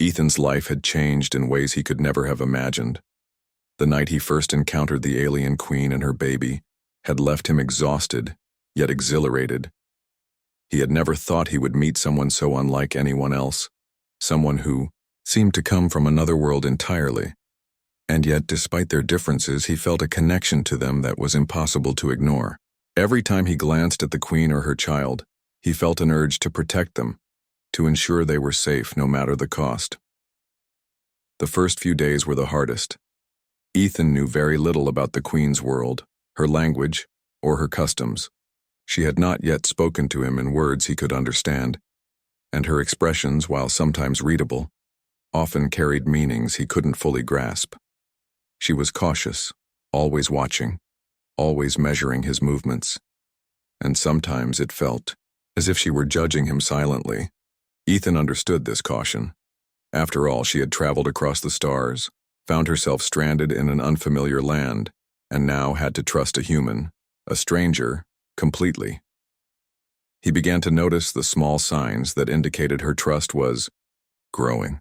Ethan's life had changed in ways he could never have imagined. The night he first encountered the alien queen and her baby had left him exhausted, yet exhilarated. He had never thought he would meet someone so unlike anyone else, someone who seemed to come from another world entirely. And yet, despite their differences, he felt a connection to them that was impossible to ignore. Every time he glanced at the queen or her child, he felt an urge to protect them, to ensure they were safe no matter the cost. The first few days were the hardest. Ethan knew very little about the queen's world, her language, or her customs. She had not yet spoken to him in words he could understand, and her expressions, while sometimes readable, often carried meanings he couldn't fully grasp. She was cautious, always watching, always measuring his movements, and sometimes it felt as if she were judging him silently. Ethan understood this caution. After all, she had traveled across the stars, found herself stranded in an unfamiliar land, and now had to trust a human, a stranger, completely. He began to notice the small signs that indicated her trust was growing.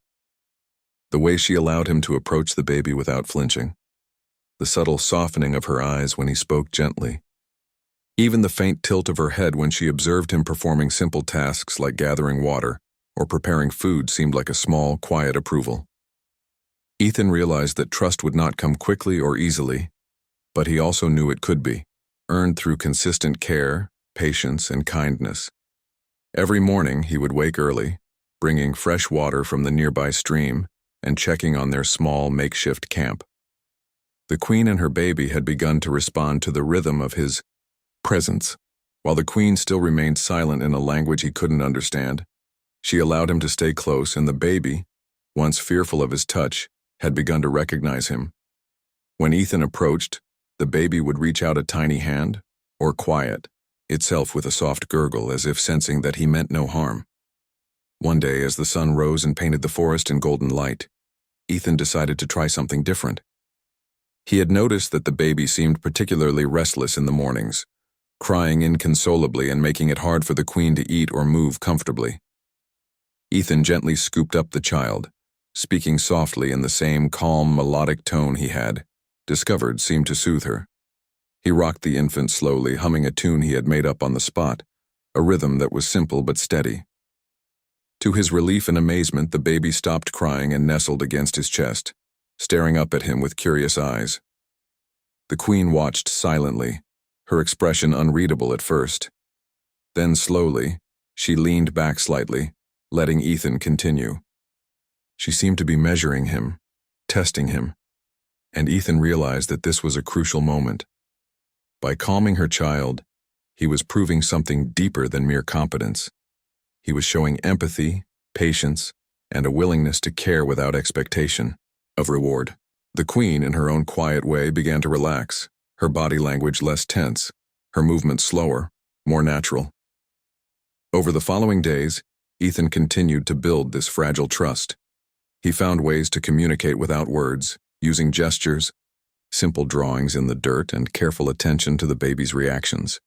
The way she allowed him to approach the baby without flinching, the subtle softening of her eyes when he spoke gently, even the faint tilt of her head when she observed him performing simple tasks like gathering water or preparing food seemed like a small, quiet approval. Ethan realized that trust would not come quickly or easily, but he also knew it could be, earned through consistent care, patience, and kindness. Every morning he would wake early, bringing fresh water from the nearby stream and checking on their small makeshift camp. The queen and her baby had begun to respond to the rhythm of his presence. While the queen still remained silent in a language he couldn't understand, she allowed him to stay close, and the baby, once fearful of his touch, had begun to recognize him. When Ethan approached, the baby would reach out a tiny hand, or quiet, itself with a soft gurgle as if sensing that he meant no harm. One day, as the sun rose and painted the forest in golden light, Ethan decided to try something different. He had noticed that the baby seemed particularly restless in the mornings, crying inconsolably and making it hard for the queen to eat or move comfortably. Ethan gently scooped up the child, speaking softly in the same calm, melodic tone he had discovered seemed to soothe her. He rocked the infant slowly, humming a tune he had made up on the spot, a rhythm that was simple but steady. To his relief and amazement, the baby stopped crying and nestled against his chest, staring up at him with curious eyes. The queen watched silently, her expression unreadable at first. Then slowly, she leaned back slightly, letting Ethan continue. She seemed to be measuring him, testing him, and Ethan realized that this was a crucial moment. By calming her child, he was proving something deeper than mere competence. He was showing empathy, patience, and a willingness to care without expectation of reward. The queen, in her own quiet way, began to relax, her body language less tense, her movements slower, more natural. Over the following days, Ethan continued to build this fragile trust. He found ways to communicate without words, using gestures, simple drawings in the dirt, and careful attention to the baby's reactions.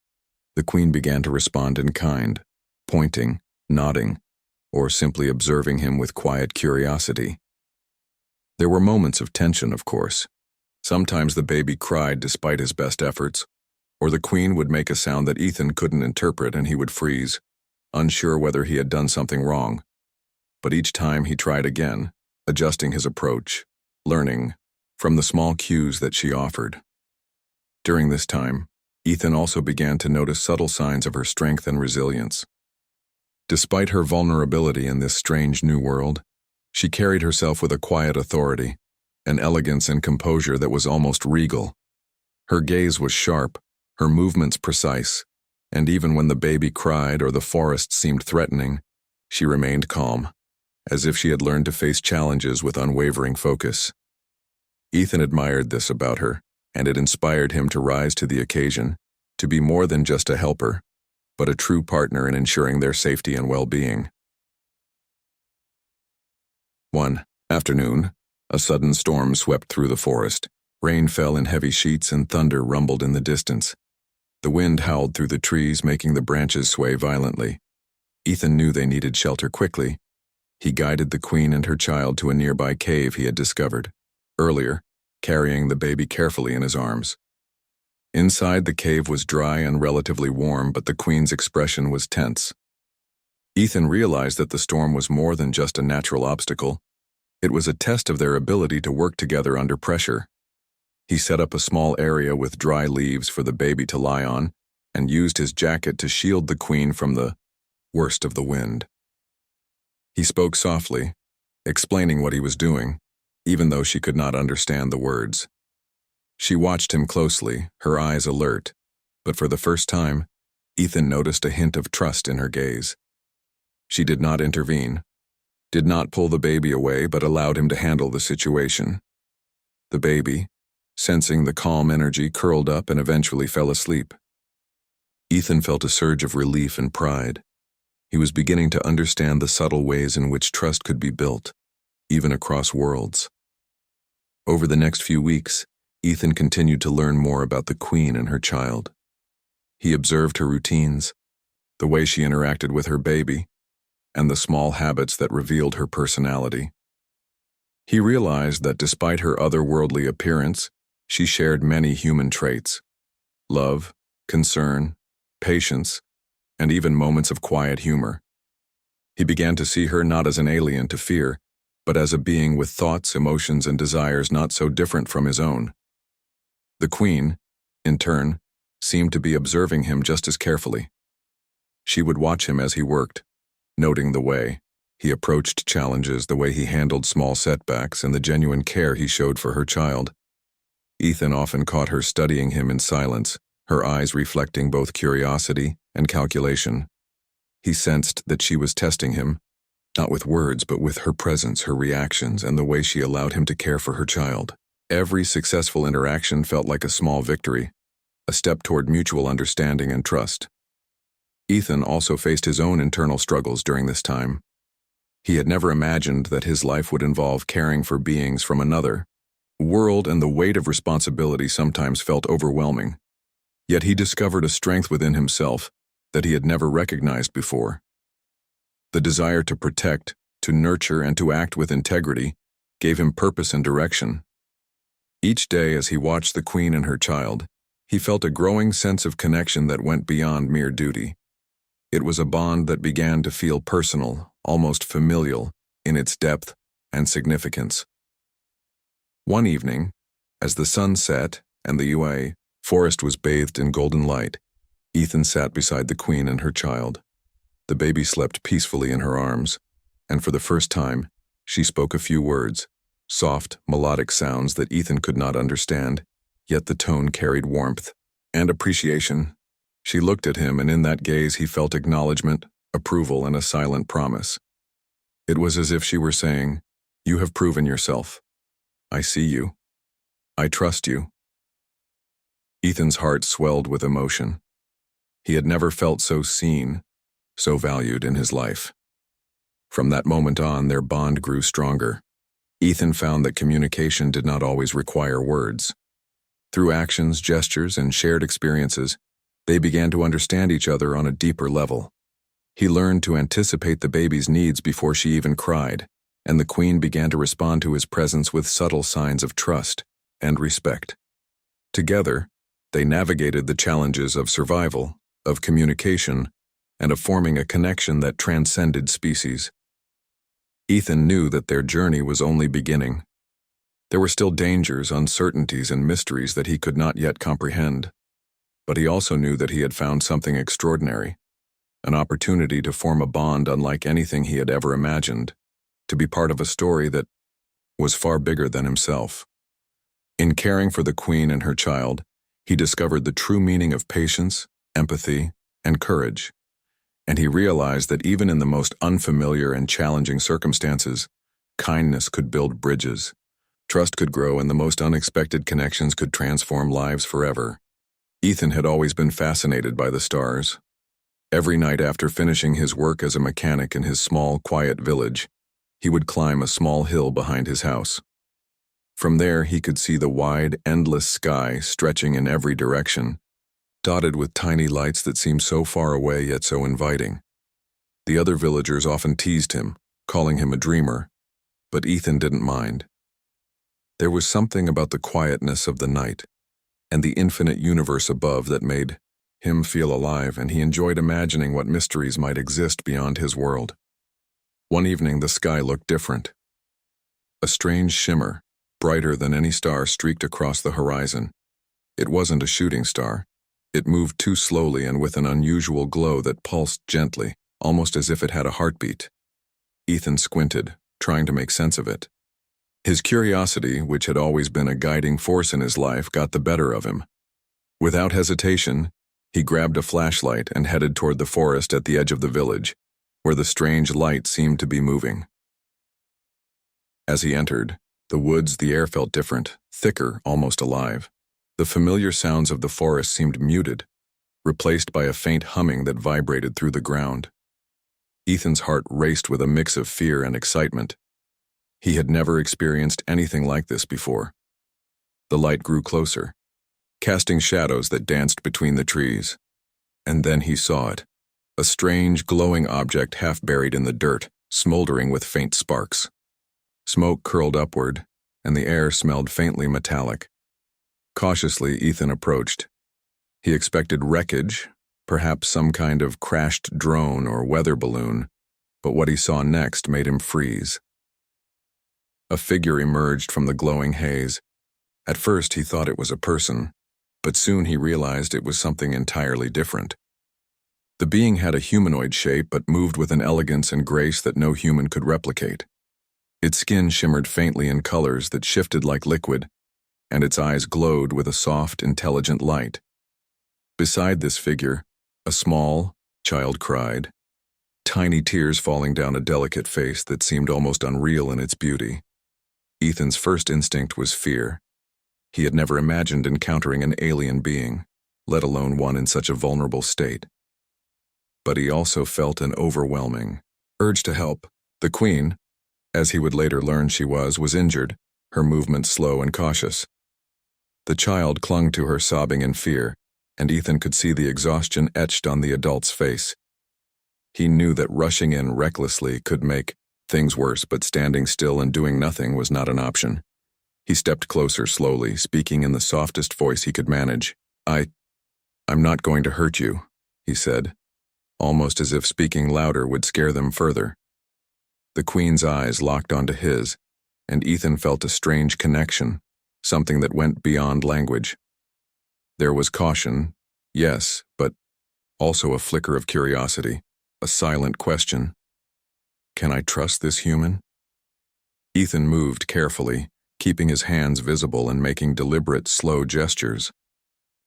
The queen began to respond in kind, pointing, nodding, or simply observing him with quiet curiosity. There were moments of tension, of course. Sometimes the baby cried despite his best efforts, or the queen would make a sound that Ethan couldn't interpret and he would freeze, unsure whether he had done something wrong. But each time he tried again, adjusting his approach, learning from the small cues that she offered. During this time, Ethan also began to notice subtle signs of her strength and resilience. Despite her vulnerability in this strange new world, she carried herself with a quiet authority, an elegance and composure that was almost regal. Her gaze was sharp, her movements precise, and even when the baby cried or the forest seemed threatening, she remained calm, as if she had learned to face challenges with unwavering focus. Ethan admired this about her, and it inspired him to rise to the occasion, to be more than just a helper, but a true partner in ensuring their safety and well-being. One afternoon, a sudden storm swept through the forest. Rain fell in heavy sheets and thunder rumbled in the distance. The wind howled through the trees, making the branches sway violently. Ethan knew they needed shelter quickly, He guided the queen and her child to a nearby cave he had discovered earlier, carrying the baby carefully in his arms. Inside, the cave was dry and relatively warm, but the queen's expression was tense. Ethan realized that the storm was more than just a natural obstacle. It was a test of their ability to work together under pressure. He set up a small area with dry leaves for the baby to lie on and used his jacket to shield the queen from the worst of the wind. He spoke softly, explaining what he was doing, even though she could not understand the words. She watched him closely, her eyes alert, but for the first time, Ethan noticed a hint of trust in her gaze. She did not intervene, did not pull the baby away, but allowed him to handle the situation. The baby, sensing the calm energy, curled up and eventually fell asleep. Ethan felt a surge of relief and pride. He was beginning to understand the subtle ways in which trust could be built, even across worlds. Over the next few weeks, Ethan continued to learn more about the queen and her child. He observed her routines, the way she interacted with her baby, and the small habits that revealed her personality. He realized that despite her otherworldly appearance, she shared many human traits: love, concern, patience, and even moments of quiet humor. He began to see her not as an alien to fear, but as a being with thoughts, emotions, and desires not so different from his own. The queen, in turn, seemed to be observing him just as carefully. She would watch him as he worked, noting the way he approached challenges, the way he handled small setbacks, and the genuine care he showed for her child. Ethan often caught her studying him in silence, her eyes reflecting both curiosity and calculation. He sensed that she was testing him, not with words, but with her presence, her reactions, and the way she allowed him to care for her child. Every successful interaction felt like a small victory, a step toward mutual understanding and trust. Ethan also faced his own internal struggles during this time. He had never imagined that his life would involve caring for beings from another world, and the weight of responsibility sometimes felt overwhelming. Yet he discovered a strength within himself that he had never recognized before. The desire to protect, to nurture, and to act with integrity gave him purpose and direction. Each day as he watched the queen and her child, he felt a growing sense of connection that went beyond mere duty. It was a bond that began to feel personal, almost familial, in its depth and significance. One evening, as the sun set and the UA forest was bathed in golden light, Ethan sat beside the queen and her child. The baby slept peacefully in her arms, and for the first time, she spoke a few words, soft, melodic sounds that Ethan could not understand, yet the tone carried warmth and appreciation. She looked at him, and in that gaze he felt acknowledgement, approval, and a silent promise. It was as if she were saying, "You have proven yourself. I see you. I trust you." Ethan's heart swelled with emotion. He had never felt so seen, so valued in his life. From that moment on, their bond grew stronger. Ethan found that communication did not always require words. Through actions, gestures, and shared experiences, they began to understand each other on a deeper level. He learned to anticipate the baby's needs before she even cried, and the queen began to respond to his presence with subtle signs of trust and respect. Together, they navigated the challenges of survival, of communication, and of forming a connection that transcended species. Ethan knew that their journey was only beginning. There were still dangers, uncertainties, and mysteries that he could not yet comprehend. But he also knew that he had found something extraordinary, an opportunity to form a bond unlike anything he had ever imagined, to be part of a story that was far bigger than himself. In caring for the queen and her child, he discovered the true meaning of patience, empathy, and courage, and he realized that even in the most unfamiliar and challenging circumstances, kindness could build bridges, trust could grow, and the most unexpected connections could transform lives forever. Ethan had always been fascinated by the stars. Every night after finishing his work as a mechanic in his small, quiet village, he would climb a small hill behind his house. From there, he could see the wide, endless sky stretching in every direction, dotted with tiny lights that seemed so far away yet so inviting. The other villagers often teased him, calling him a dreamer, but Ethan didn't mind. There was something about the quietness of the night and the infinite universe above that made him feel alive, and he enjoyed imagining what mysteries might exist beyond his world. One evening, the sky looked different. A strange shimmer, brighter than any star, streaked across the horizon. It wasn't a shooting star. It moved too slowly and with an unusual glow that pulsed gently, almost as if it had a heartbeat. Ethan squinted, trying to make sense of it. His curiosity, which had always been a guiding force in his life, got the better of him. Without hesitation, he grabbed a flashlight and headed toward the forest at the edge of the village, where the strange light seemed to be moving. As he entered the air felt different, thicker, almost alive. The familiar sounds of the forest seemed muted, replaced by a faint humming that vibrated through the ground. Ethan's heart raced with a mix of fear and excitement. He had never experienced anything like this before. The light grew closer, casting shadows that danced between the trees. And then he saw it, a strange, glowing object half buried in the dirt, smoldering with faint sparks. Smoke curled upward, and the air smelled faintly metallic. Cautiously, Ethan approached. He expected wreckage, perhaps some kind of crashed drone or weather balloon, but what he saw next made him freeze. A figure emerged from the glowing haze. At first, he thought it was a person, but soon he realized it was something entirely different. The being had a humanoid shape but moved with an elegance and grace that no human could replicate. Its skin shimmered faintly in colors that shifted like liquid, and its eyes glowed with a soft, intelligent light. Beside this figure, a small child cried, tiny tears falling down a delicate face that seemed almost unreal in its beauty. Ethan's first instinct was fear. He had never imagined encountering an alien being, let alone one in such a vulnerable state. But he also felt an overwhelming urge to help. The queen, as he would later learn she was injured, her movements slow and cautious. The child clung to her, sobbing in fear, and Ethan could see the exhaustion etched on the adult's face. He knew that rushing in recklessly could make things worse, but standing still and doing nothing was not an option. He stepped closer slowly, speaking in the softest voice he could manage. I'm not going to hurt you," he said, almost as if speaking louder would scare them further. The queen's eyes locked onto his, and Ethan felt a strange connection, something that went beyond language. There was caution, yes, but also a flicker of curiosity, a silent question. Can I trust this human? Ethan moved carefully, keeping his hands visible and making deliberate, slow gestures.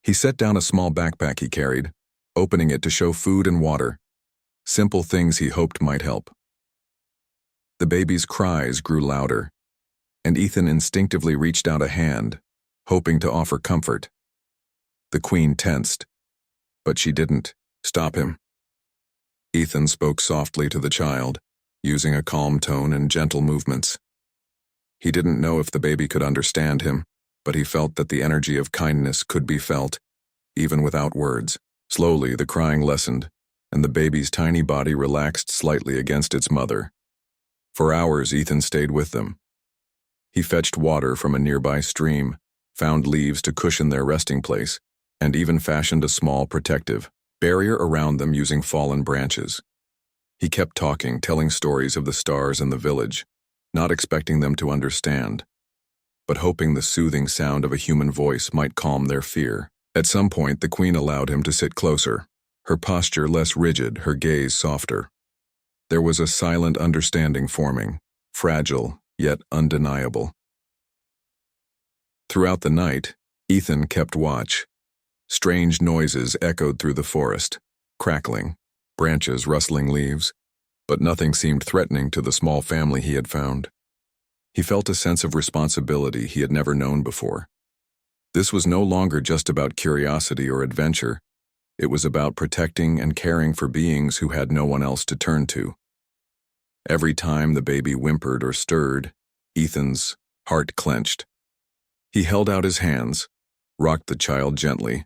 He set down a small backpack he carried, opening it to show food and water, simple things he hoped might help. The baby's cries grew louder, and Ethan instinctively reached out a hand, hoping to offer comfort. The queen tensed, but she didn't stop him. Ethan spoke softly to the child, using a calm tone and gentle movements. He didn't know if the baby could understand him, but he felt that the energy of kindness could be felt, even without words. Slowly, the crying lessened, and the baby's tiny body relaxed slightly against its mother. For hours, Ethan stayed with them. He fetched water from a nearby stream, found leaves to cushion their resting place, and even fashioned a small protective barrier around them using fallen branches. He kept talking, telling stories of the stars and the village, not expecting them to understand, but hoping the soothing sound of a human voice might calm their fear. At some point, the queen allowed him to sit closer, her posture less rigid, her gaze softer. There was a silent understanding forming, fragile, yet undeniable. Throughout the night, Ethan kept watch. Strange noises echoed through the forest, crackling, branches rustling leaves, but nothing seemed threatening to the small family he had found. He felt a sense of responsibility he had never known before. This was no longer just about curiosity or adventure. It was about protecting and caring for beings who had no one else to turn to. Every time the baby whimpered or stirred, Ethan's heart clenched. He held out his hands, rocked the child gently,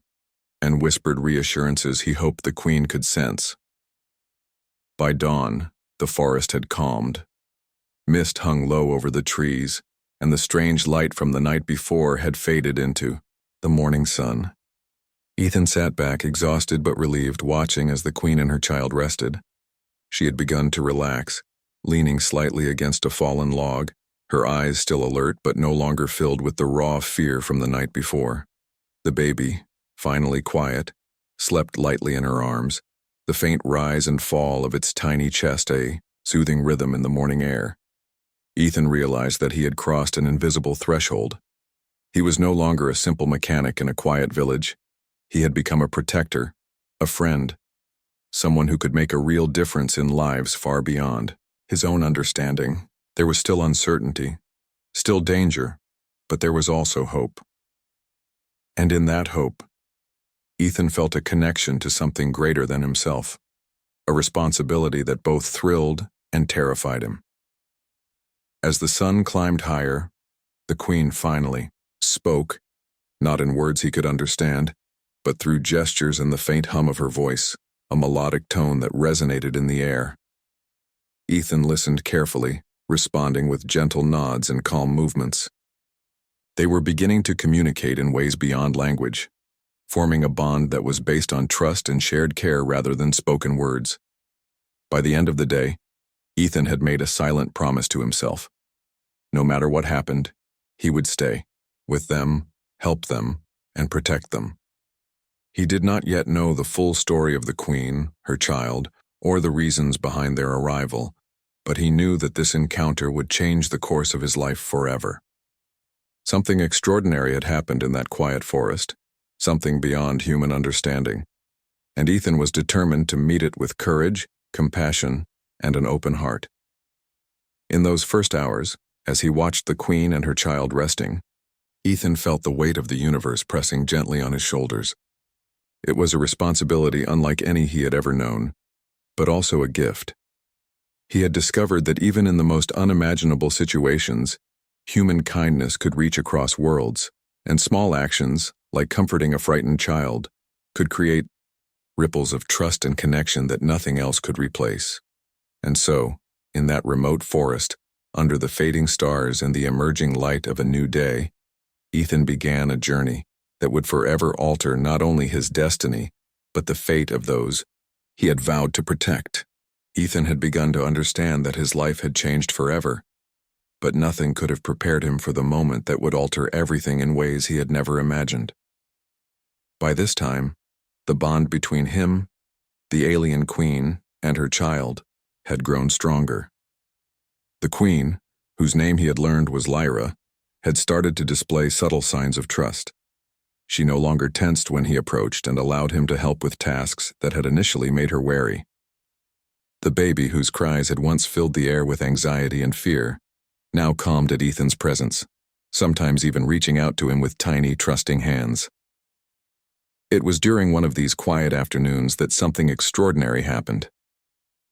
and whispered reassurances he hoped the queen could sense. By dawn, the forest had calmed, Mist hung low over the trees, and the strange light from the night before had faded into the morning sun. Ethan sat back, exhausted but relieved, watching as the queen and her child rested. She had begun to relax, leaning slightly against a fallen log, her eyes still alert but no longer filled with the raw fear from the night before. The baby, finally quiet, slept lightly in her arms, the faint rise and fall of its tiny chest a soothing rhythm in the morning air. Ethan realized that he had crossed an invisible threshold. He was no longer a simple mechanic in a quiet village. He had become a protector, a friend, someone who could make a real difference in lives far beyond his own understanding. There was still uncertainty, still danger, but there was also hope. And in that hope, Ethan felt a connection to something greater than himself, a responsibility that both thrilled and terrified him. As the sun climbed higher, the queen finally spoke, not in words he could understand, but through gestures and the faint hum of her voice, a melodic tone that resonated in the air. Ethan listened carefully, responding with gentle nods and calm movements. They were beginning to communicate in ways beyond language, forming a bond that was based on trust and shared care rather than spoken words. By the end of the day, Ethan had made a silent promise to himself. No matter what happened, he would stay with them, help them, and protect them. He did not yet know the full story of the queen, her child, or the reasons behind their arrival, but he knew that this encounter would change the course of his life forever. Something extraordinary had happened in that quiet forest, something beyond human understanding, and Ethan was determined to meet it with courage, compassion, and an open heart. In those first hours, as he watched the queen and her child resting, Ethan felt the weight of the universe pressing gently on his shoulders. It was a responsibility unlike any he had ever known, but also a gift. He had discovered that even in the most unimaginable situations, human kindness could reach across worlds, and small actions, like comforting a frightened child, could create ripples of trust and connection that nothing else could replace. And so, in that remote forest, under the fading stars and the emerging light of a new day, Ethan began a journey that would forever alter not only his destiny, but the fate of those he had vowed to protect. Ethan had begun to understand that his life had changed forever, but nothing could have prepared him for the moment that would alter everything in ways he had never imagined. By this time, the bond between him, the alien queen, and her child had grown stronger. The queen, whose name he had learned was Lyra, had started to display subtle signs of trust. She no longer tensed when he approached and allowed him to help with tasks that had initially made her wary. The baby, whose cries had once filled the air with anxiety and fear, now calmed at Ethan's presence, sometimes even reaching out to him with tiny, trusting hands. It was during one of these quiet afternoons that something extraordinary happened.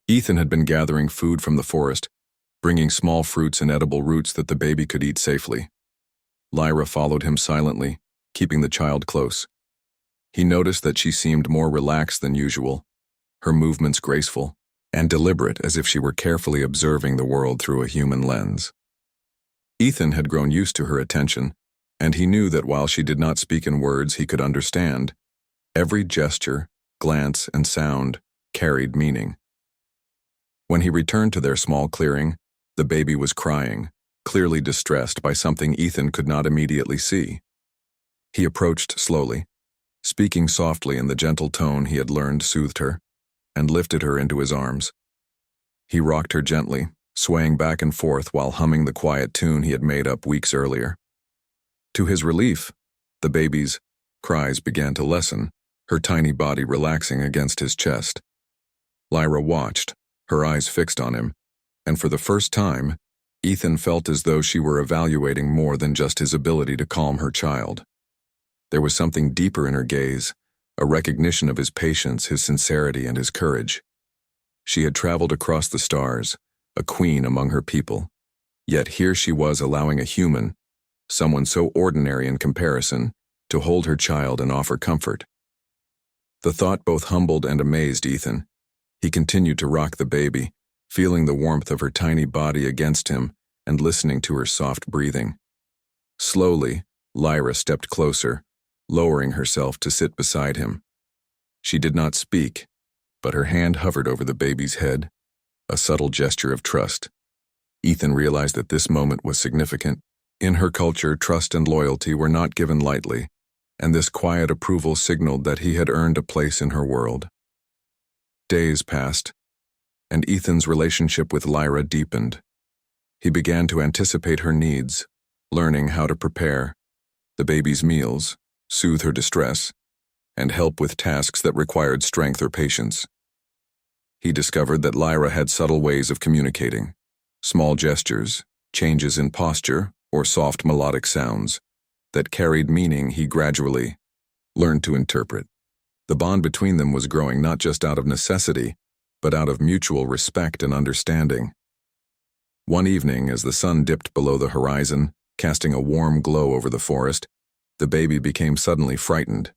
Ethan had been gathering food from the forest, bringing small fruits and edible roots that the baby could eat safely. Lyra followed him silently, keeping the child close. He noticed that she seemed more relaxed than usual, her movements graceful and deliberate, as if she were carefully observing the world through a human lens. Ethan had grown used to her attention, and he knew that while she did not speak in words he could understand, every gesture, glance, and sound carried meaning. When he returned to their small clearing, the baby was crying, clearly distressed by something Ethan could not immediately see. He approached slowly, speaking softly in the gentle tone he had learned soothed her, and lifted her into his arms. He rocked her gently, swaying back and forth while humming the quiet tune he had made up weeks earlier. To his relief, the baby's cries began to lessen, her tiny body relaxing against his chest. Lyra watched, her eyes fixed on him, and for the first time, Ethan felt as though she were evaluating more than just his ability to calm her child. There was something deeper in her gaze, a recognition of his patience, his sincerity, and his courage. She had traveled across the stars, a queen among her people, yet here she was allowing a human, someone so ordinary in comparison, to hold her child and offer comfort. The thought both humbled and amazed Ethan. He continued to rock the baby, feeling the warmth of her tiny body against him and listening to her soft breathing. Slowly, Lyra stepped closer, lowering herself to sit beside him. She did not speak, but her hand hovered over the baby's head, a subtle gesture of trust. Ethan realized that this moment was significant. In her culture, trust and loyalty were not given lightly, and this quiet approval signaled that he had earned a place in her world. Days passed, and Ethan's relationship with Lyra deepened. He began to anticipate her needs, learning how to prepare the baby's meals, soothe her distress, and help with tasks that required strength or patience. He discovered that Lyra had subtle ways of communicating, small gestures, changes in posture, or soft melodic sounds that carried meaning he gradually learned to interpret. The bond between them was growing not just out of necessity, but out of mutual respect and understanding. One evening, as the sun dipped below the horizon, casting a warm glow over the forest, the baby became suddenly frightened.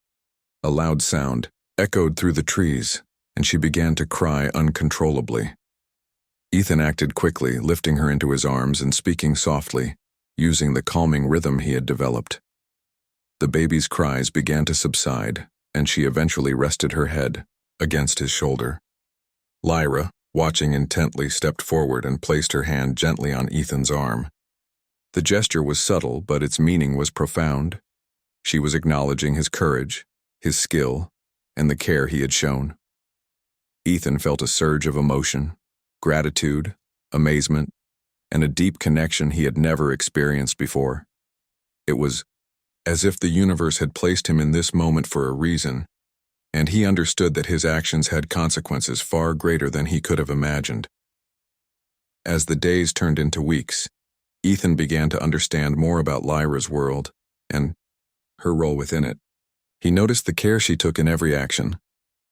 A loud sound echoed through the trees, and she began to cry uncontrollably. Ethan acted quickly, lifting her into his arms and speaking softly, using the calming rhythm he had developed. The baby's cries began to subside, and she eventually rested her head against his shoulder. Lyra, watching intently, stepped forward and placed her hand gently on Ethan's arm. The gesture was subtle, but its meaning was profound. She was acknowledging his courage, his skill, and the care he had shown. Ethan felt a surge of emotion, gratitude, amazement, and a deep connection he had never experienced before. It was as if the universe had placed him in this moment for a reason, and he understood that his actions had consequences far greater than he could have imagined. As the days turned into weeks, Ethan began to understand more about Lyra's world and her role within it. He noticed the care she took in every action,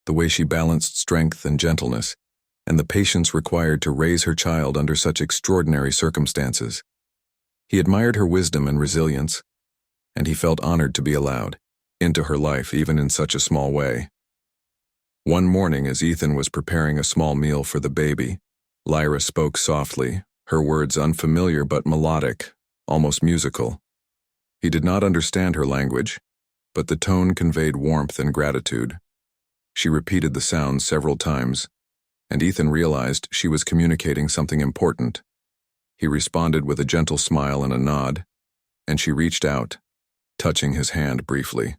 the way she balanced strength and gentleness, and the patience required to raise her child under such extraordinary circumstances. He admired her wisdom and resilience, and he felt honored to be allowed into her life even in such a small way. One morning, as Ethan was preparing a small meal for the baby, Lyra spoke softly, her words unfamiliar but melodic, almost musical. He did not understand her language, but the tone conveyed warmth and gratitude. She repeated the sounds several times, and Ethan realized she was communicating something important. He responded with a gentle smile and a nod, and she reached out, touching his hand briefly.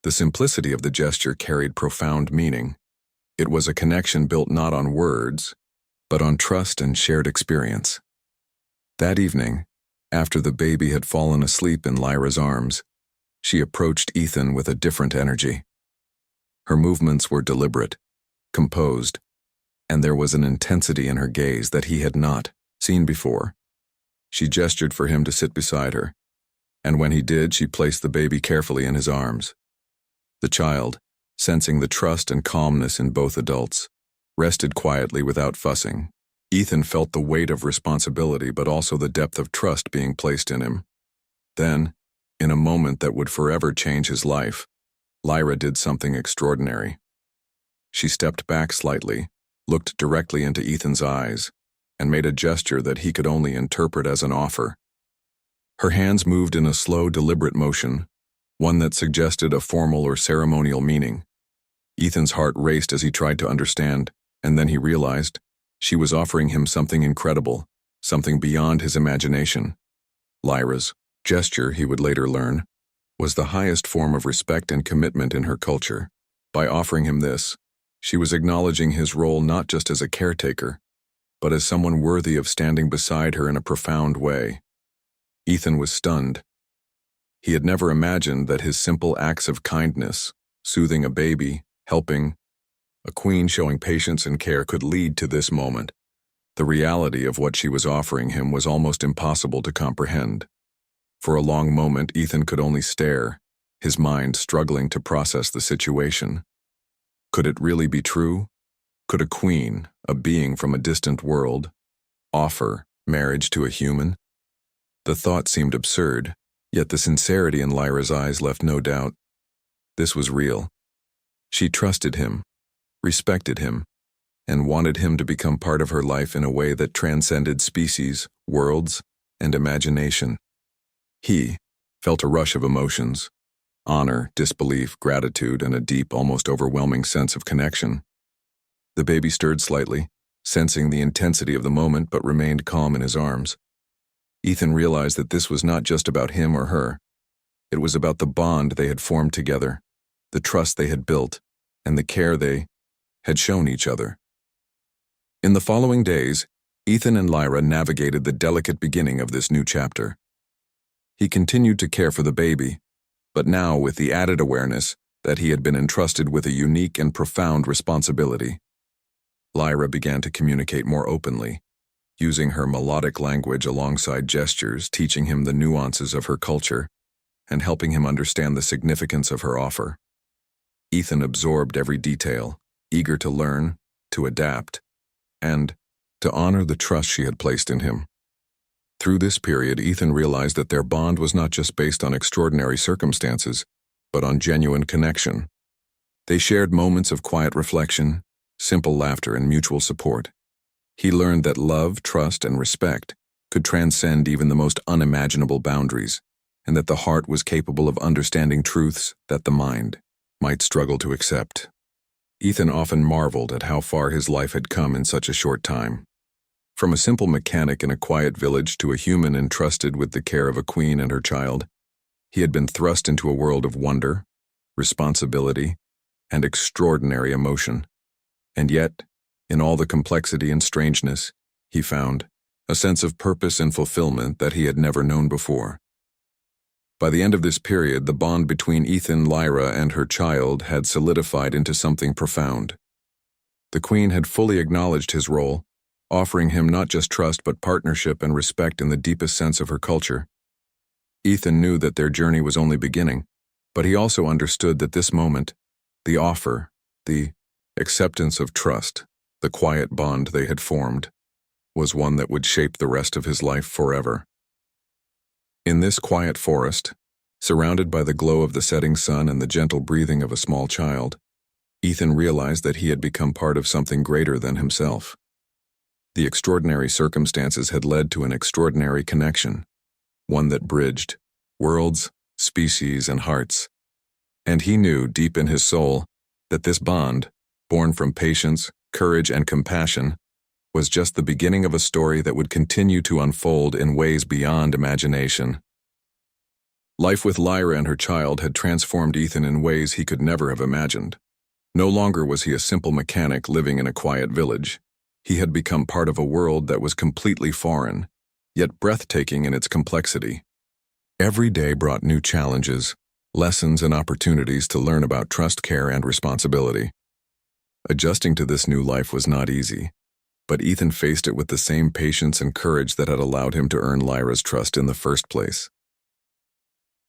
The simplicity of the gesture carried profound meaning. It was a connection built not on words, but on trust and shared experience. That evening, after the baby had fallen asleep in Lyra's arms, she approached Ethan with a different energy. Her movements were deliberate, composed, and there was an intensity in her gaze that he had not seen before. She gestured for him to sit beside her, and when he did, she placed the baby carefully in his arms. The child, sensing the trust and calmness in both adults, rested quietly without fussing. Ethan felt the weight of responsibility but also the depth of trust being placed in him. Then, in a moment that would forever change his life, Lyra did something extraordinary. She stepped back slightly, looked directly into Ethan's eyes, and made a gesture that he could only interpret as an offer. Her hands moved in a slow, deliberate motion, one that suggested a formal or ceremonial meaning. Ethan's heart raced as he tried to understand, and then he realized she was offering him something incredible, something beyond his imagination. Lyra's gesture, he would later learn, was the highest form of respect and commitment in her culture. By offering him this, she was acknowledging his role not just as a caretaker, but as someone worthy of standing beside her in a profound way. Ethan was stunned. He had never imagined that his simple acts of kindness, soothing a baby, helping a queen, showing patience and care, could lead to this moment. The reality of what she was offering him was almost impossible to comprehend. For a long moment, Ethan could only stare, his mind struggling to process the situation. Could it really be true? Could a queen, a being from a distant world, offer marriage to a human? The thought seemed absurd, yet the sincerity in Lyra's eyes left no doubt. This was real. She trusted him, respected him, and wanted him to become part of her life in a way that transcended species, worlds, and imagination. He felt a rush of emotions: honor, disbelief, gratitude, and a deep, almost overwhelming sense of connection. The baby stirred slightly, sensing the intensity of the moment, but remained calm in his arms. Ethan realized that this was not just about him or her. It was about the bond they had formed together, the trust they had built, and the care they had shown each other. In the following days, Ethan and Lyra navigated the delicate beginning of this new chapter. He continued to care for the baby, but now with the added awareness that he had been entrusted with a unique and profound responsibility. Lyra began to communicate more openly, using her melodic language alongside gestures, teaching him the nuances of her culture, and helping him understand the significance of her offer. Ethan absorbed every detail, eager to learn, to adapt, and to honor the trust she had placed in him. Through this period, Ethan realized that their bond was not just based on extraordinary circumstances, but on genuine connection. They shared moments of quiet reflection, simple laughter, and mutual support. He learned that love, trust, and respect could transcend even the most unimaginable boundaries, and that the heart was capable of understanding truths that the mind might struggle to accept. Ethan often marveled at how far his life had come in such a short time. From a simple mechanic in a quiet village to a human entrusted with the care of a queen and her child, he had been thrust into a world of wonder, responsibility, and extraordinary emotion. And yet, in all the complexity and strangeness, he found a sense of purpose and fulfillment that he had never known before. By the end of this period, the bond between Ethan, Lyra, and her child had solidified into something profound. The queen had fully acknowledged his role, offering him not just trust but partnership and respect in the deepest sense of her culture. Ethan knew that their journey was only beginning, but he also understood that this moment, the offer, the acceptance of trust, the quiet bond they had formed, was one that would shape the rest of his life forever. In this quiet forest, surrounded by the glow of the setting sun and the gentle breathing of a small child, Ethan realized that he had become part of something greater than himself. The extraordinary circumstances had led to an extraordinary connection, one that bridged worlds, species, and hearts. And he knew deep in his soul that this bond, born from patience, courage, and compassion, was just the beginning of a story that would continue to unfold in ways beyond imagination. Life with Lyra and her child had transformed Ethan in ways he could never have imagined. No longer was he a simple mechanic living in a quiet village. He had become part of a world that was completely foreign, yet breathtaking in its complexity. Every day brought new challenges, lessons, and opportunities to learn about trust, care, and responsibility. Adjusting to this new life was not easy, but Ethan faced it with the same patience and courage that had allowed him to earn Lyra's trust in the first place.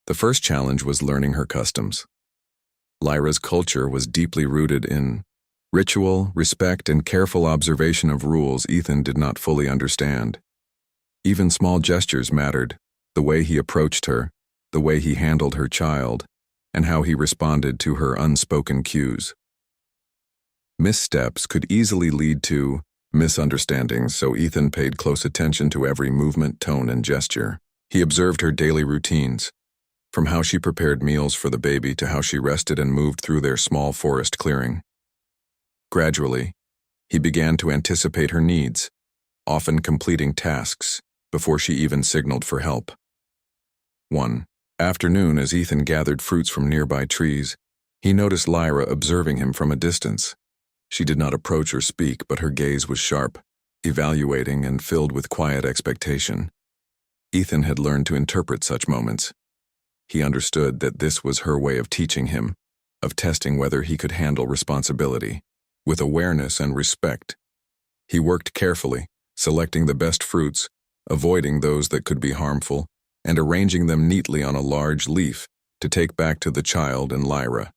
The first challenge was learning her customs. Lyra's culture was deeply rooted in ritual, respect, and careful observation of rules Ethan did not fully understand. Even small gestures mattered: the way he approached her, the way he handled her child, and how he responded to her unspoken cues. Missteps could easily lead to misunderstandings, so Ethan paid close attention to every movement, tone, and gesture. He observed her daily routines, from how she prepared meals for the baby to how she rested and moved through their small forest clearing. Gradually, he began to anticipate her needs, often completing tasks before she even signaled for help. One afternoon, as Ethan gathered fruits from nearby trees, he noticed Lyra observing him from a distance. She did not approach or speak, but her gaze was sharp, evaluating, and filled with quiet expectation. Ethan had learned to interpret such moments. He understood that this was her way of teaching him, of testing whether he could handle responsibility. With awareness and respect, he worked carefully, selecting the best fruits, avoiding those that could be harmful, and arranging them neatly on a large leaf to take back to the child and Lyra.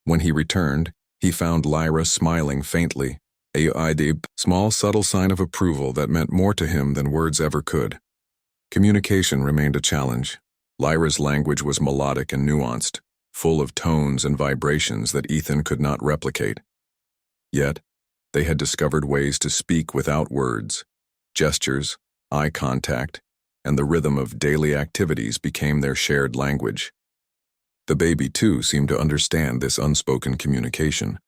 When he returned, he found Lyra smiling faintly, a small subtle sign of approval that meant more to him than words ever could. Communication remained a challenge. Lyra's language was melodic and nuanced, full of tones and vibrations that Ethan could not replicate. Yet, They had discovered ways to speak without words. Gestures, eye contact, and the rhythm of daily activities became their shared language. The baby, too, seemed to understand this unspoken communication.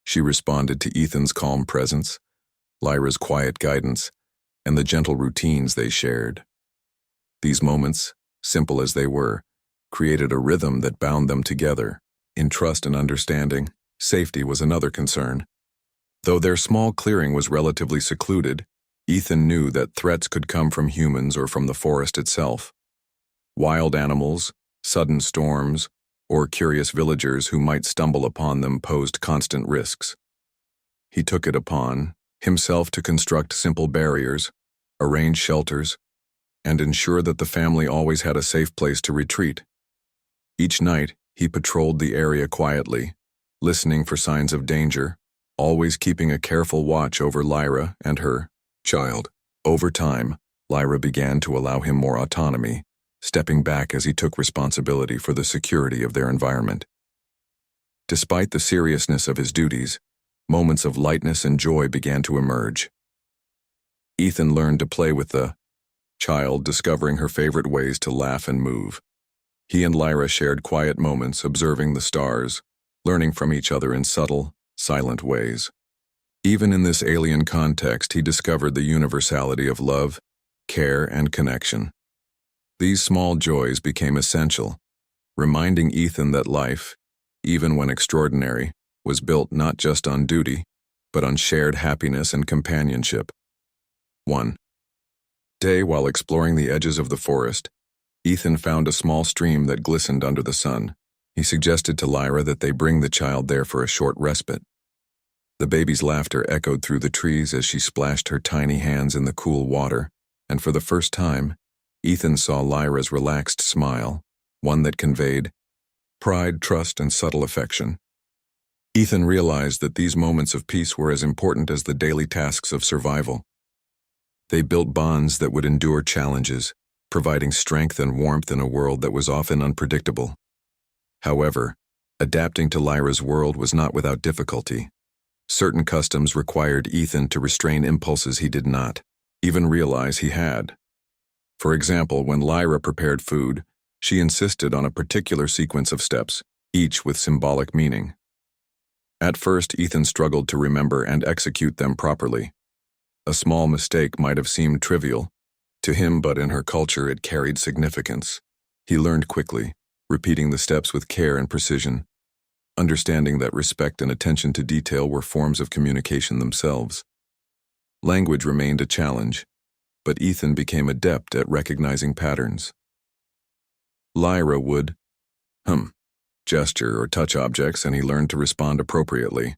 She responded to Ethan's calm presence, Lyra's quiet guidance, and the gentle routines they shared. These moments, simple as they were, created a rhythm that bound them together. In trust and understanding, safety was another concern. Though their small clearing was relatively secluded, Ethan knew that threats could come from humans or from the forest itself. Wild animals, sudden storms, or curious villagers who might stumble upon them posed constant risks. He took it upon himself to construct simple barriers, arrange shelters, and ensure that the family always had a safe place to retreat. Each night, he patrolled the area quietly, listening for signs of danger, always keeping a careful watch over Lyra and her child. Over time, Lyra began to allow him more autonomy, stepping back as he took responsibility for the security of their environment. Despite the seriousness of his duties, moments of lightness and joy began to emerge. Ethan learned to play with the child, discovering her favorite ways to laugh and move. He and Lyra shared quiet moments, observing the stars, learning from each other in subtle, silent ways. Even in this alien context, he discovered the universality of love, care, and connection. These small joys became essential, reminding Ethan that life, even when extraordinary, was built not just on duty, but on shared happiness and companionship. 1 day, while exploring the edges of the forest, Ethan found a small stream that glistened under the sun. He suggested to Lyra that they bring the child there for a short respite. The baby's laughter echoed through the trees as she splashed her tiny hands in the cool water, and for the first time, Ethan saw Lyra's relaxed smile, one that conveyed pride, trust, and subtle affection. Ethan realized that these moments of peace were as important as the daily tasks of survival. They built bonds that would endure challenges, providing strength and warmth in a world that was often unpredictable. However, adapting to Lyra's world was not without difficulty. Certain customs required Ethan to restrain impulses he did not even realize he had. For example, when Lyra prepared food, she insisted on a particular sequence of steps, each with symbolic meaning. At first, Ethan struggled to remember and execute them properly. A small mistake might have seemed trivial to him, but in her culture it carried significance. He learned quickly, repeating the steps with care and precision, understanding that respect and attention to detail were forms of communication themselves. Language remained a challenge, but Ethan became adept at recognizing patterns. Lyra would gesture or touch objects, and he learned to respond appropriately.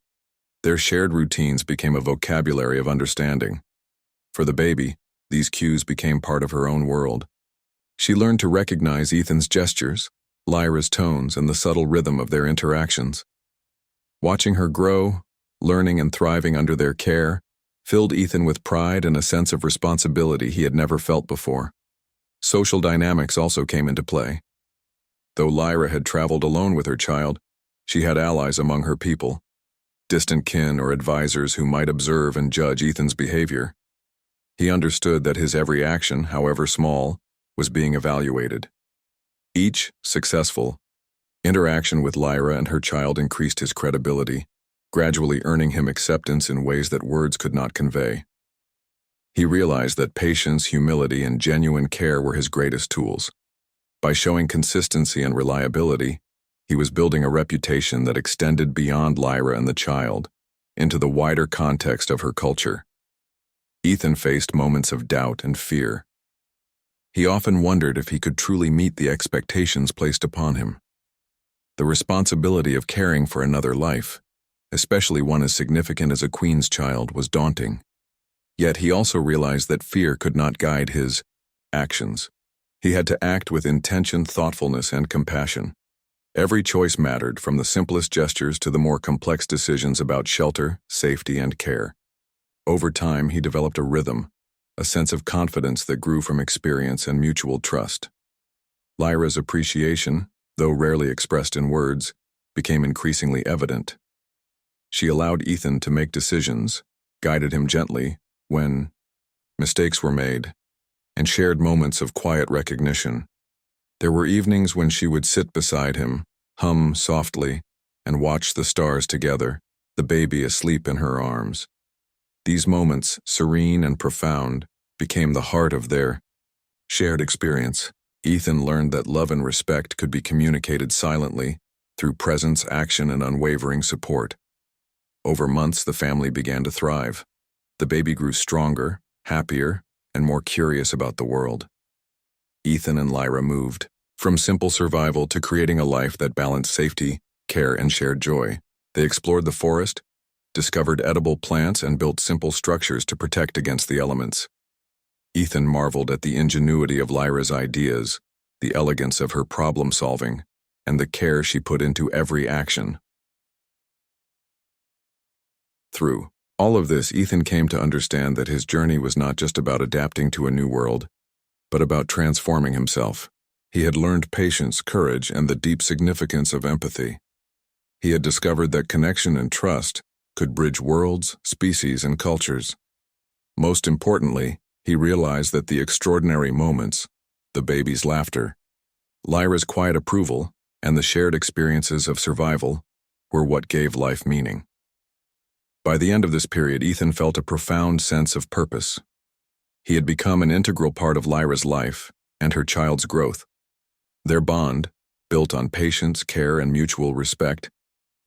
Their shared routines became a vocabulary of understanding. For the baby, these cues became part of her own world. She learned to recognize Ethan's gestures, Lyra's tones, and the subtle rhythm of their interactions. Watching her grow, learning and thriving under their care, filled Ethan with pride and a sense of responsibility he had never felt before. Social dynamics also came into play. Though Lyra had traveled alone with her child, she had allies among her people, distant kin or advisors who might observe and judge Ethan's behavior. He understood that his every action, however small, was being evaluated. Each successful interaction with Lyra and her child increased his credibility, gradually earning him acceptance in ways that words could not convey. He realized that patience, humility, and genuine care were his greatest tools. By showing consistency and reliability, he was building a reputation that extended beyond Lyra and the child, into the wider context of her culture. Ethan faced moments of doubt and fear. He often wondered if he could truly meet the expectations placed upon him. The responsibility of caring for another life, especially one as significant as a queen's child, was daunting. Yet he also realized that fear could not guide his actions. He had to act with intention, thoughtfulness, and compassion. Every choice mattered, from the simplest gestures to the more complex decisions about shelter, safety, and care. Over time, he developed a rhythm, a sense of confidence that grew from experience and mutual trust. Lyra's appreciation, though rarely expressed in words, became increasingly evident. She allowed Ethan to make decisions, guided him gently when mistakes were made, and shared moments of quiet recognition. There were evenings when she would sit beside him, hum softly, and watch the stars together, the baby asleep in her arms. These moments, serene and profound, became the heart of their shared experience. Ethan learned that love and respect could be communicated silently, through presence, action, and unwavering support. Over months, the family began to thrive. The baby grew stronger, happier, and more curious about the world. Ethan and Lyra moved from simple survival to creating a life that balanced safety, care, and shared joy. They explored the forest, discovered edible plants, and built simple structures to protect against the elements. Ethan marveled at the ingenuity of Lyra's ideas, the elegance of her problem-solving, and the care she put into every action. Through all of this, Ethan came to understand that his journey was not just about adapting to a new world, but about transforming himself. He had learned patience, courage, and the deep significance of empathy. He had discovered that connection and trust could bridge worlds, species, and cultures. Most importantly, he realized that the extraordinary moments, the baby's laughter, Lyra's quiet approval, and the shared experiences of survival were what gave life meaning. By the end of this period, Ethan felt a profound sense of purpose. He had become an integral part of Lyra's life and her child's growth. Their bond, built on patience, care, and mutual respect,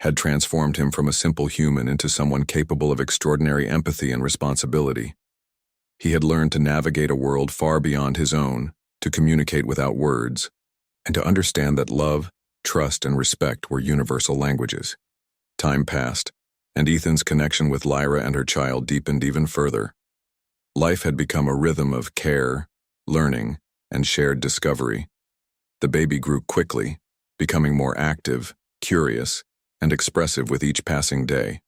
had transformed him from a simple human into someone capable of extraordinary empathy and responsibility. He had learned to navigate a world far beyond his own, to communicate without words, and to understand that love, trust, and respect were universal languages. Time passed, and Ethan's connection with Lyra and her child deepened even further. Life had become a rhythm of care, learning, and shared discovery. The baby grew quickly, becoming more active, curious, and expressive with each passing day.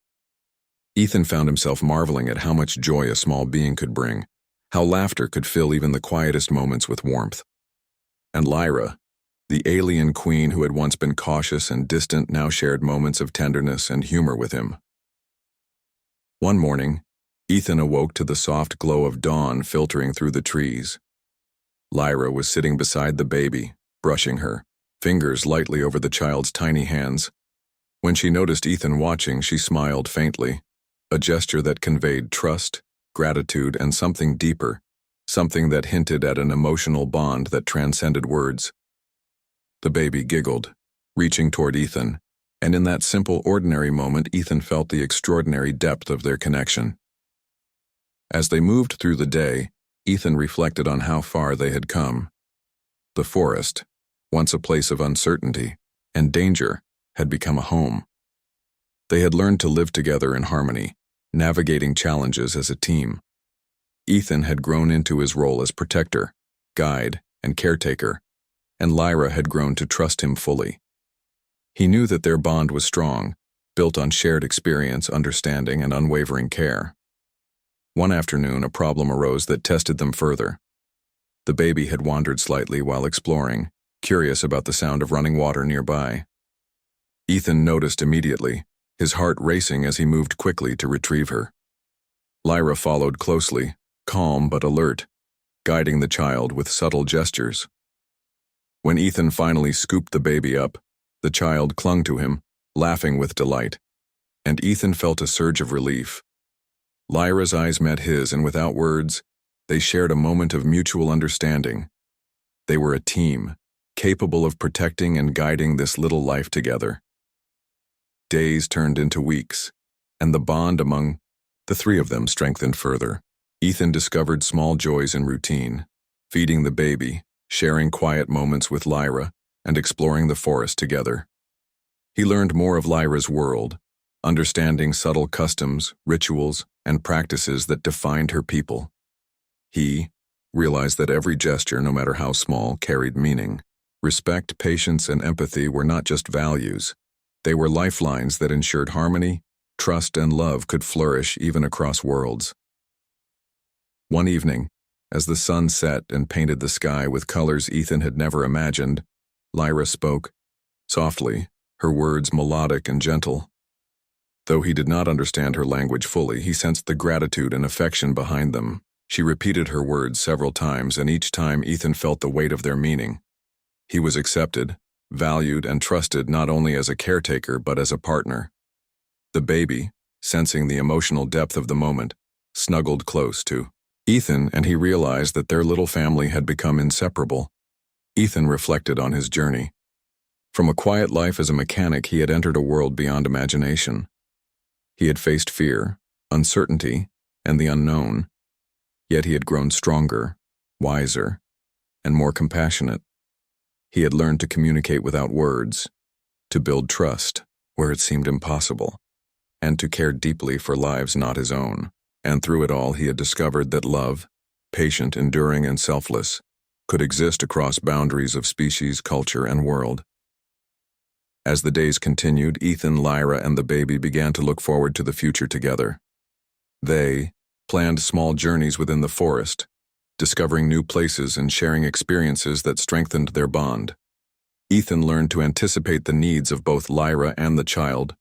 Ethan found himself marveling at how much joy a small being could bring, how laughter could fill even the quietest moments with warmth. And Lyra, the alien queen who had once been cautious and distant, now shared moments of tenderness and humor with him. One morning, Ethan awoke to the soft glow of dawn filtering through the trees. Lyra was sitting beside the baby, brushing her, fingers lightly over the child's tiny hands. When she noticed Ethan watching, she smiled faintly, a gesture that conveyed trust, gratitude, and something deeper, something that hinted at an emotional bond that transcended words. The baby giggled, reaching toward Ethan, and in that simple, ordinary moment, Ethan felt the extraordinary depth of their connection. As they moved through the day, Ethan reflected on how far they had come. The forest, once a place of uncertainty and danger, had become a home. They had learned to live together in harmony, navigating challenges as a team. Ethan had grown into his role as protector, guide, and caretaker, and Lyra had grown to trust him fully. He knew that their bond was strong, built on shared experience, understanding, and unwavering care. One afternoon, a problem arose that tested them further. The baby had wandered slightly while exploring, curious about the sound of running water nearby. Ethan noticed immediately, his heart racing as he moved quickly to retrieve her. Lyra followed closely, calm but alert, guiding the child with subtle gestures. When Ethan finally scooped the baby up, the child clung to him, laughing with delight, and Ethan felt a surge of relief. Lyra's eyes met his, and without words, they shared a moment of mutual understanding. They were a team, capable of protecting and guiding this little life together. Days turned into weeks, and the bond among the three of them strengthened further. Ethan discovered small joys in routine, feeding the baby, sharing quiet moments with Lyra, and exploring the forest together. He learned more of Lyra's world, understanding subtle customs, rituals, and practices that defined her people. He realized that every gesture, no matter how small, carried meaning. Respect, patience, and empathy were not just values. They were lifelines that ensured harmony, trust, and love could flourish even across worlds. One evening, as the sun set and painted the sky with colors Ethan had never imagined, Lyra spoke, softly, her words melodic and gentle. Though he did not understand her language fully, he sensed the gratitude and affection behind them. She repeated her words several times, and each time Ethan felt the weight of their meaning. He was accepted, valued, and trusted not only as a caretaker but as a partner. The baby, sensing the emotional depth of the moment, snuggled close to Ethan, and he realized that their little family had become inseparable. Ethan reflected on his journey. From a quiet life as a mechanic, he had entered a world beyond imagination. He had faced fear, uncertainty, and the unknown, yet he had grown stronger, wiser, and more compassionate. He had learned to communicate without words, to build trust where it seemed impossible, and to care deeply for lives not his own. And through it all, he had discovered that love, patient, enduring, and selfless, could exist across boundaries of species, culture, and world. As the days continued, Ethan, Lyra, and the baby began to look forward to the future together. They planned small journeys within the forest, discovering new places and sharing experiences that strengthened their bond. Ethan learned to anticipate the needs of both Lyra and the child,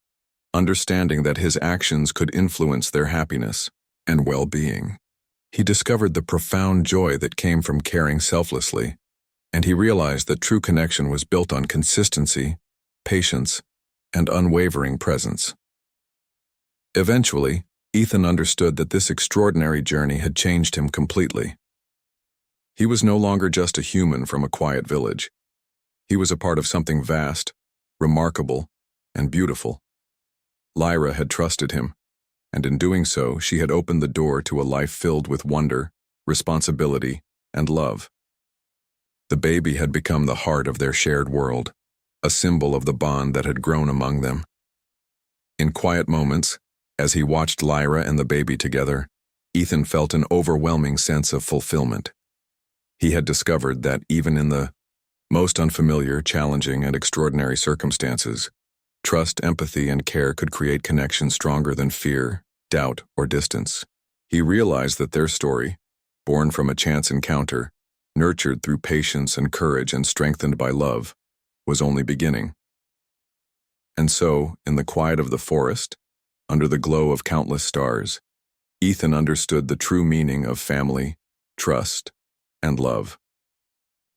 understanding that his actions could influence their happiness and well-being. He discovered the profound joy that came from caring selflessly, and he realized that true connection was built on consistency, patience, and unwavering presence. Eventually, Ethan understood that this extraordinary journey had changed him completely. He was no longer just a human from a quiet village. He was a part of something vast, remarkable, and beautiful. Lyra had trusted him, and in doing so, she had opened the door to a life filled with wonder, responsibility, and love. The baby had become the heart of their shared world, a symbol of the bond that had grown among them. In quiet moments, as he watched Lyra and the baby together, Ethan felt an overwhelming sense of fulfillment. He had discovered that even in the most unfamiliar, challenging, and extraordinary circumstances, trust, empathy, and care could create connections stronger than fear, doubt, or distance. He realized that their story, born from a chance encounter, nurtured through patience and courage and strengthened by love, was only beginning. And so, in the quiet of the forest, under the glow of countless stars, Ethan understood the true meaning of family, trust, and love.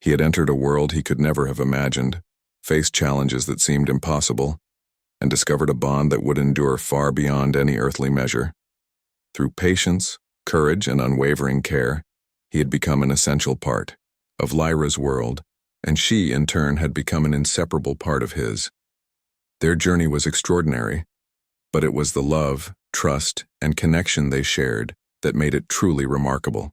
He had entered a world he could never have imagined, faced challenges that seemed impossible, and discovered a bond that would endure far beyond any earthly measure. Through patience, courage, and unwavering care, he had become an essential part of Lyra's world, and she, in turn, had become an inseparable part of his. Their journey was extraordinary, but it was the love, trust, and connection they shared that made it truly remarkable.